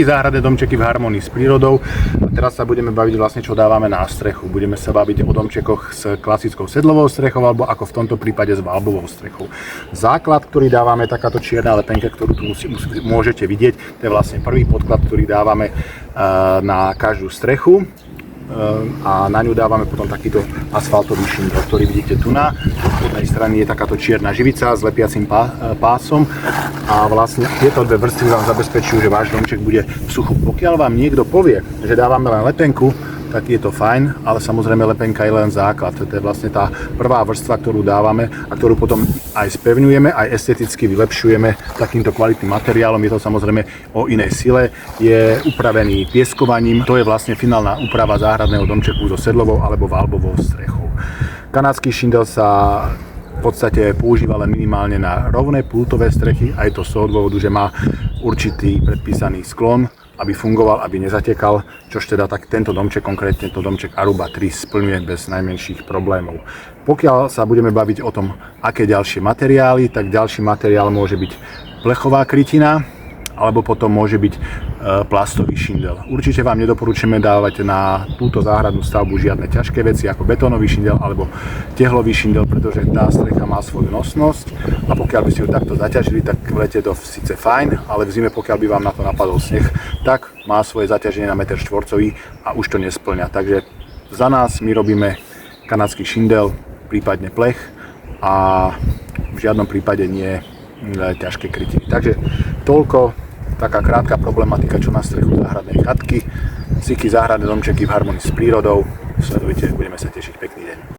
Záhradné domčeky v harmonii s prírodou. A teraz sa budeme baviť vlastne, čo dávame na strechu. Budeme sa baviť o domčekoch s klasickou sedlovou strechou alebo ako v tomto prípade s valbovou strechou. Základ, ktorý dávame, takáto čierna lepenka, ktorú tu môžete vidieť, to je vlastne prvý podklad, ktorý dávame na každú strechu. A na ňu dávame potom takýto asfaltový šindel, ktorý vidíte tu na spodnej strane je takáto čierna živica s lepiacím pásom a vlastne tieto dve vrstvy vám zabezpečujú, že váš domček bude v suchu. Pokiaľ vám niekto povie, že dávame len lepenku, tak je to fajn, ale samozrejme lepenka je len základ. To je vlastne tá prvá vrstva, ktorú dávame a ktorú potom aj spevňujeme, aj esteticky vylepšujeme takýmto kvalitným materiálom. Je to samozrejme o inej sile, je upravený pieskovaním. To je vlastne finálna úprava záhradného domčeku so sedlovou alebo valbovou strechou. Kanadský šindel sa v podstate používa len minimálne na rovné pultové strechy, aj to z toho dôvodu, že má určitý predpísaný sklon, aby fungoval, aby nezatekal, čož teda tak tento domček, konkrétne to domček Aruba 3 splňuje bez najmenších problémov. Pokiaľ sa budeme baviť o tom, aké ďalšie materiály, tak ďalší materiál môže byť plechová krytina, alebo potom môže byť plastový šindel. Určite vám nedoporučujeme dávať na túto záhradnú stavbu žiadne ťažké veci ako betónový šindel alebo tehlový šindel, pretože tá strecha má svoju nosnosť a pokiaľ by ste ju takto zaťažili, tak v lete to síce fajn, ale v zime, pokiaľ by vám na to napadol sneh, tak má svoje zaťaženie na meter štvorcový a už to nesplňa. Takže za nás my robíme kanadský šindel, prípadne plech a v žiadnom prípade nie ťažké krytiny. Takže toľko taká krátka problematika, čo na strechu záhradnej chatky. Siky záhradné domčeky v harmonii s prírodou. Sledujte, budeme sa tešiť, pekný deň.